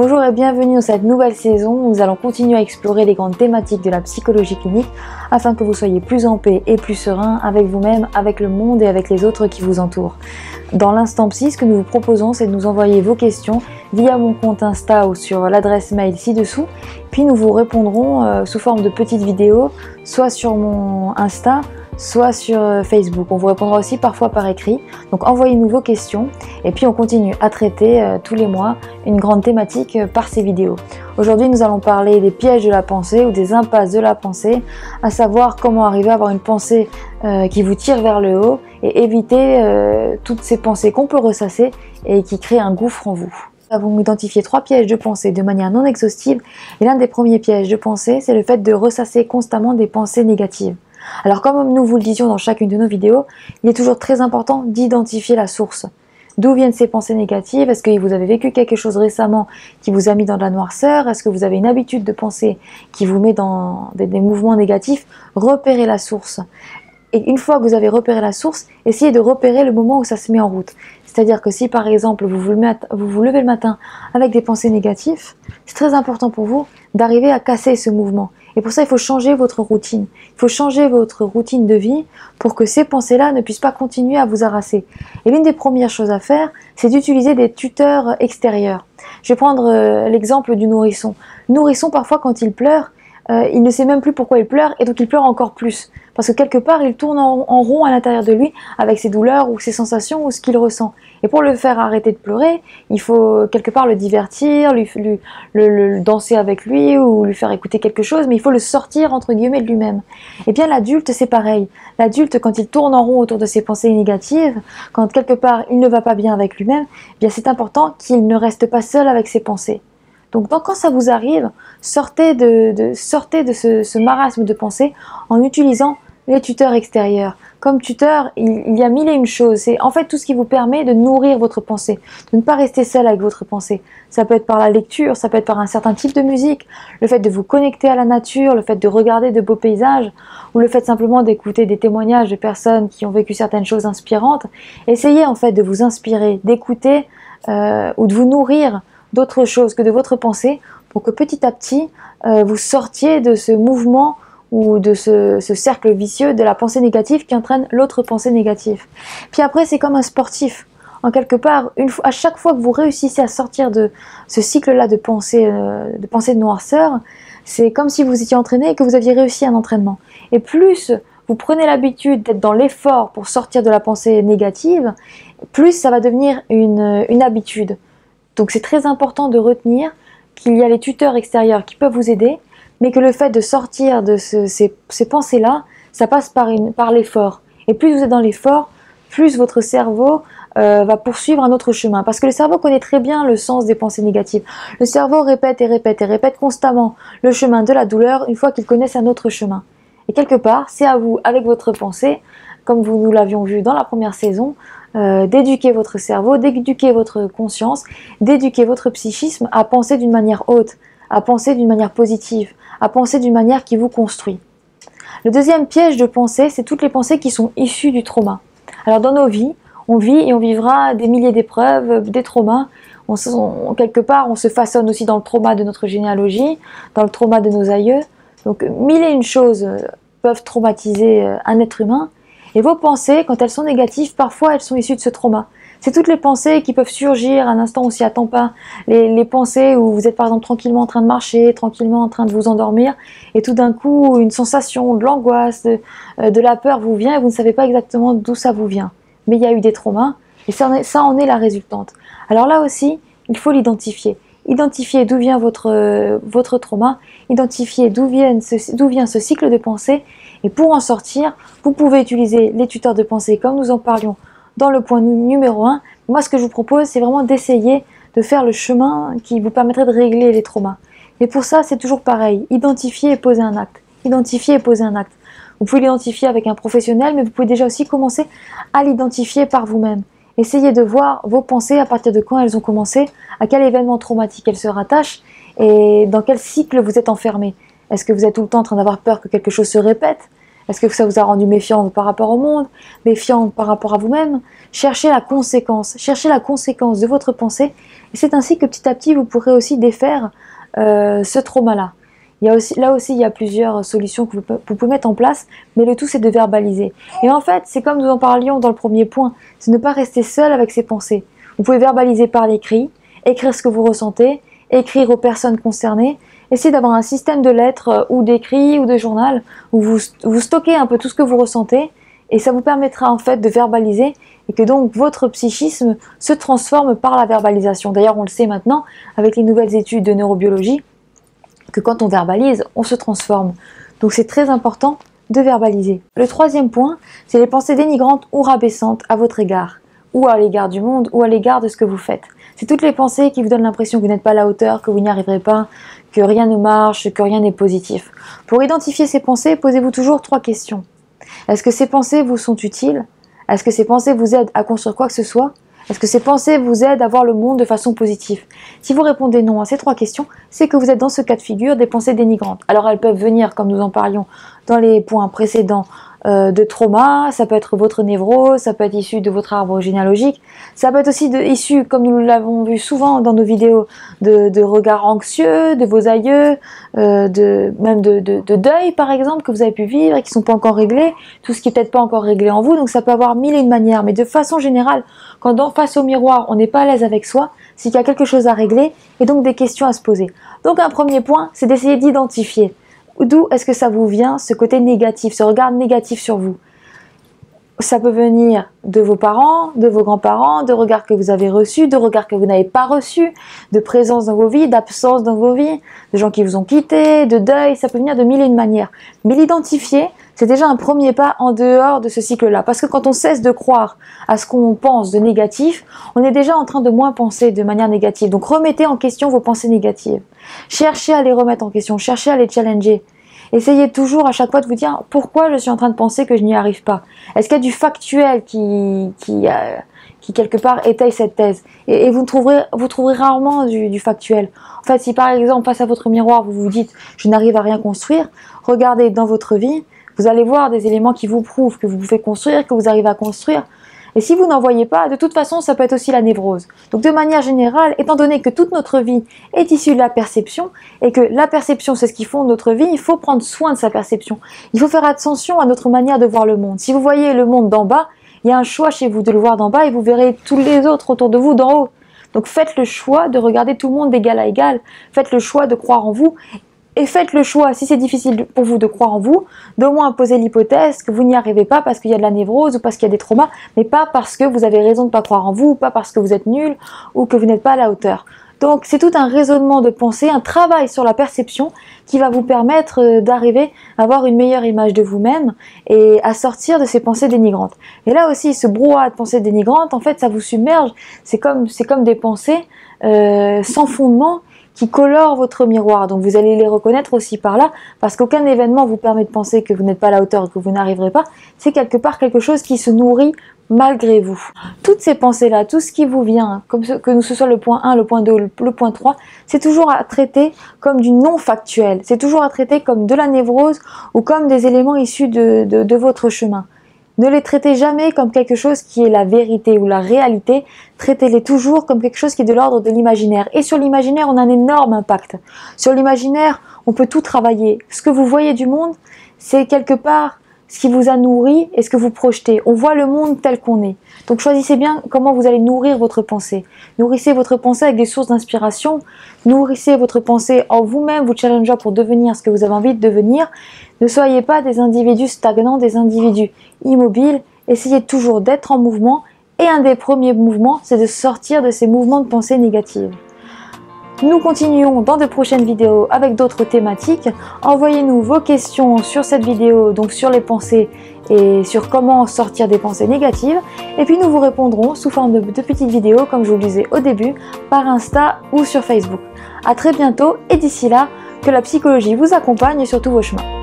Bonjour et bienvenue dans cette nouvelle saison. Nous allons continuer à explorer les grandes thématiques de la psychologie clinique afin que vous soyez plus en paix et plus serein avec vous-même, avec le monde et avec les autres qui vous entourent. Dans l'instant psy, ce que nous vous proposons, c'est de nous envoyer vos questions via mon compte Insta ou sur l'adresse mail ci-dessous. Puis nous vous répondrons sous forme de petites vidéos, soit sur mon Insta, soit sur Facebook. On vous répondra aussi parfois par écrit. Donc envoyez-nous vos questions et puis on continue à traiter tous les mois une grande thématique par ces vidéos. Aujourd'hui, nous allons parler des pièges de la pensée ou des impasses de la pensée, à savoir comment arriver à avoir une pensée qui vous tire vers le haut et éviter toutes ces pensées qu'on peut ressasser et qui créent un gouffre en vous. Nous avons identifié 3 pièges de pensée de manière non exhaustive et l'un des premiers pièges de pensée, c'est le fait de ressasser constamment des pensées négatives. Alors comme nous vous le disions dans chacune de nos vidéos, il est toujours très important d'identifier la source. D'où viennent ces pensées négatives? Est-ce que vous avez vécu quelque chose récemment qui vous a mis dans de la noirceur? Est-ce que vous avez une habitude de pensée qui vous met dans des mouvements négatifs? Repérez la source. Et une fois que vous avez repéré la source, essayez de repérer le moment où ça se met en route. C'est-à-dire que si par exemple vous vous levez le matin avec des pensées négatives, c'est très important pour vous d'arriver à casser ce mouvement. Et pour ça, il faut changer votre routine. Il faut changer votre routine de vie pour que ces pensées-là ne puissent pas continuer à vous harasser. Et l'une des premières choses à faire, c'est d'utiliser des tuteurs extérieurs. Je vais prendre l'exemple du nourrisson. Le nourrisson, parfois, quand il pleure, il ne sait même plus pourquoi il pleure et donc il pleure encore plus. Parce que quelque part, il tourne en rond à l'intérieur de lui avec ses douleurs ou ses sensations ou ce qu'il ressent. Et pour le faire arrêter de pleurer, il faut quelque part le divertir, le danser avec lui ou lui faire écouter quelque chose, mais il faut le sortir entre guillemets de lui-même. Et bien l'adulte, c'est pareil. L'adulte, quand il tourne en rond autour de ses pensées négatives, quand quelque part il ne va pas bien avec lui-même, bien c'est important qu'il ne reste pas seul avec ses pensées. Donc quand ça vous arrive, sortez de ce marasme de pensée en utilisant les tuteurs extérieurs. Comme tuteur, il y a mille et une choses. C'est en fait tout ce qui vous permet de nourrir votre pensée, de ne pas rester seul avec votre pensée. Ça peut être par la lecture, ça peut être par un certain type de musique, le fait de vous connecter à la nature, le fait de regarder de beaux paysages, ou le fait simplement d'écouter des témoignages de personnes qui ont vécu certaines choses inspirantes. Essayez en fait de vous inspirer, d'écouter ou de vous nourrir d'autre chose que de votre pensée pour que petit à petit vous sortiez de ce mouvement ou de ce cercle vicieux de la pensée négative qui entraîne l'autre pensée négative. Puis après, c'est comme un sportif. En quelque part, à chaque fois que vous réussissez à sortir de ce cycle-là de pensée de noirceur, c'est comme si vous étiez entraîné et que vous aviez réussi un entraînement. Et plus vous prenez l'habitude d'être dans l'effort pour sortir de la pensée négative, plus ça va devenir une habitude. Donc c'est très important de retenir qu'il y a les tuteurs extérieurs qui peuvent vous aider, mais que le fait de sortir de ces pensées-là, ça passe par l'effort. Et plus vous êtes dans l'effort, plus votre cerveau va poursuivre un autre chemin. Parce que le cerveau connaît très bien le sens des pensées négatives. Le cerveau répète et répète et répète constamment le chemin de la douleur une fois qu'il connaît un autre chemin. Et quelque part, c'est à vous, avec votre pensée, comme nous l'avions vu dans la première saison, d'éduquer votre cerveau, d'éduquer votre conscience, d'éduquer votre psychisme à penser d'une manière haute, à penser d'une manière positive, à penser d'une manière qui vous construit. Le deuxième piège de pensée, c'est toutes les pensées qui sont issues du trauma. Alors dans nos vies, on vit et on vivra des milliers d'épreuves, des traumas. Quelque part, on se façonne aussi dans le trauma de notre généalogie, dans le trauma de nos aïeux. Donc mille et une choses peuvent traumatiser un être humain. Et vos pensées, quand elles sont négatives, parfois elles sont issues de ce trauma. C'est toutes les pensées qui peuvent surgir à un instant où on s'y attend pas. Les pensées où vous êtes par exemple tranquillement en train de marcher, tranquillement en train de vous endormir, et tout d'un coup une sensation de l'angoisse, de la peur vous vient et vous ne savez pas exactement d'où ça vous vient. Mais il y a eu des traumas et ça en est la résultante. Alors là aussi, il faut l'identifier. Identifier d'où vient votre trauma, identifier d'où vient ce cycle de pensée, et pour en sortir, vous pouvez utiliser les tuteurs de pensée comme nous en parlions dans le point numéro 1. Moi, ce que je vous propose, c'est vraiment d'essayer de faire le chemin qui vous permettrait de régler les traumas. Et pour ça, c'est toujours pareil, identifier et poser un acte. Identifier et poser un acte. Vous pouvez l'identifier avec un professionnel, mais vous pouvez déjà aussi commencer à l'identifier par vous-même. Essayez de voir vos pensées, à partir de quand elles ont commencé, à quel événement traumatique elles se rattachent et dans quel cycle vous êtes enfermé. Est-ce que vous êtes tout le temps en train d'avoir peur que quelque chose se répète? Est-ce que ça vous a rendu méfiante par rapport au monde, méfiante par rapport à vous-même? Cherchez la conséquence de votre pensée. Et c'est ainsi que petit à petit, vous pourrez aussi défaire ce trauma-là. Là aussi, il y a plusieurs solutions que vous pouvez mettre en place, mais le tout, c'est de verbaliser. Et en fait, c'est comme nous en parlions dans le premier point, c'est ne pas rester seul avec ses pensées. Vous pouvez verbaliser par l'écrit, écrire ce que vous ressentez, écrire aux personnes concernées, essayez d'avoir un système de lettres ou d'écrit ou de journal où vous stockez un peu tout ce que vous ressentez et ça vous permettra en fait de verbaliser et que donc votre psychisme se transforme par la verbalisation. D'ailleurs, on le sait maintenant avec les nouvelles études de neurobiologie, que quand on verbalise, on se transforme. Donc c'est très important de verbaliser. Le troisième point, c'est les pensées dénigrantes ou rabaissantes à votre égard, ou à l'égard du monde, ou à l'égard de ce que vous faites. C'est toutes les pensées qui vous donnent l'impression que vous n'êtes pas à la hauteur, que vous n'y arriverez pas, que rien ne marche, que rien n'est positif. Pour identifier ces pensées, posez-vous toujours 3 questions. Est-ce que ces pensées vous sont utiles? Est-ce que ces pensées vous aident à construire quoi que ce soit? Est-ce que ces pensées vous aident à voir le monde de façon positive? Si vous répondez non à ces 3 questions, c'est que vous êtes dans ce cas de figure des pensées dénigrantes. Alors elles peuvent venir, comme nous en parlions dans les points précédents, de trauma, ça peut être votre névrose, ça peut être issu de votre arbre généalogique, ça peut être aussi issu, comme nous l'avons vu souvent dans nos vidéos, de regards anxieux, de vos aïeux, même de deuil par exemple que vous avez pu vivre et qui ne sont pas encore réglés, tout ce qui n'est peut-être pas encore réglé en vous, donc ça peut avoir 1000 et une manières, mais de façon générale, quand face au miroir on n'est pas à l'aise avec soi, c'est qu'il y a quelque chose à régler et donc des questions à se poser. Donc un premier point, c'est d'essayer d'identifier d'où est-ce que ça vous vient, ce côté négatif, ce regard négatif sur vous. Ça peut venir de vos parents, de vos grands-parents, de regards que vous avez reçus, de regards que vous n'avez pas reçus, de présence dans vos vies, d'absence dans vos vies, de gens qui vous ont quitté, de deuil, ça peut venir de 1000 et une manières. Mais l'identifier, c'est déjà un premier pas en dehors de ce cycle-là. Parce que quand on cesse de croire à ce qu'on pense de négatif, on est déjà en train de moins penser de manière négative. Donc remettez en question vos pensées négatives. Cherchez à les remettre en question, cherchez à les challenger. Essayez toujours à chaque fois de vous dire pourquoi je suis en train de penser que je n'y arrive pas. Est-ce qu'il y a du factuel qui quelque part étaye cette thèse? Et vous trouverez rarement du factuel. En fait, si par exemple face à votre miroir vous vous dites je n'arrive à rien construire, regardez dans votre vie, vous allez voir des éléments qui vous prouvent que vous pouvez construire, que vous arrivez à construire. Et si vous n'en voyez pas, de toute façon, ça peut être aussi la névrose. Donc de manière générale, étant donné que toute notre vie est issue de la perception, et que la perception, c'est ce qui fonde notre vie, il faut prendre soin de sa perception. Il faut faire attention à notre manière de voir le monde. Si vous voyez le monde d'en bas, il y a un choix chez vous de le voir d'en bas et vous verrez tous les autres autour de vous d'en haut. Donc faites le choix de regarder tout le monde d'égal à égal. Faites le choix de croire en vous. Et faites le choix, si c'est difficile pour vous de croire en vous, d'au moins poser l'hypothèse que vous n'y arrivez pas parce qu'il y a de la névrose ou parce qu'il y a des traumas, mais pas parce que vous avez raison de ne pas croire en vous, ou pas parce que vous êtes nul ou que vous n'êtes pas à la hauteur. Donc c'est tout un raisonnement de pensée, un travail sur la perception qui va vous permettre d'arriver à avoir une meilleure image de vous-même et à sortir de ces pensées dénigrantes. Et là aussi, ce brouhaha de pensées dénigrantes, en fait, ça vous submerge, c'est comme des pensées sans fondement, qui colorent votre miroir. Donc vous allez les reconnaître aussi par là, parce qu'aucun événement vous permet de penser que vous n'êtes pas à la hauteur, que vous n'arriverez pas. C'est quelque part quelque chose qui se nourrit malgré vous. Toutes ces pensées-là, tout ce qui vous vient, que ce soit le point 1, le point 2, le point 3, c'est toujours à traiter comme du non factuel. C'est toujours à traiter comme de la névrose ou comme des éléments issus de votre chemin. Ne les traitez jamais comme quelque chose qui est la vérité ou la réalité, traitez-les toujours comme quelque chose qui est de l'ordre de l'imaginaire. Et sur l'imaginaire, on a un énorme impact. Sur l'imaginaire, on peut tout travailler. Ce que vous voyez du monde, c'est quelque part ce qui vous a nourri et ce que vous projetez. On voit le monde tel qu'on est. Donc choisissez bien comment vous allez nourrir votre pensée. Nourrissez votre pensée avec des sources d'inspiration. Nourrissez votre pensée en vous-même, vous challengeant pour devenir ce que vous avez envie de devenir. Ne soyez pas des individus stagnants, des individus immobiles. Essayez toujours d'être en mouvement. Et un des premiers mouvements, c'est de sortir de ces mouvements de pensée négatives. Nous continuons dans de prochaines vidéos avec d'autres thématiques. Envoyez-nous vos questions sur cette vidéo, donc sur les pensées et sur comment sortir des pensées négatives. Et puis nous vous répondrons sous forme de petites vidéos, comme je vous le disais au début, par Insta ou sur Facebook. À très bientôt et d'ici là, que la psychologie vous accompagne sur tous vos chemins.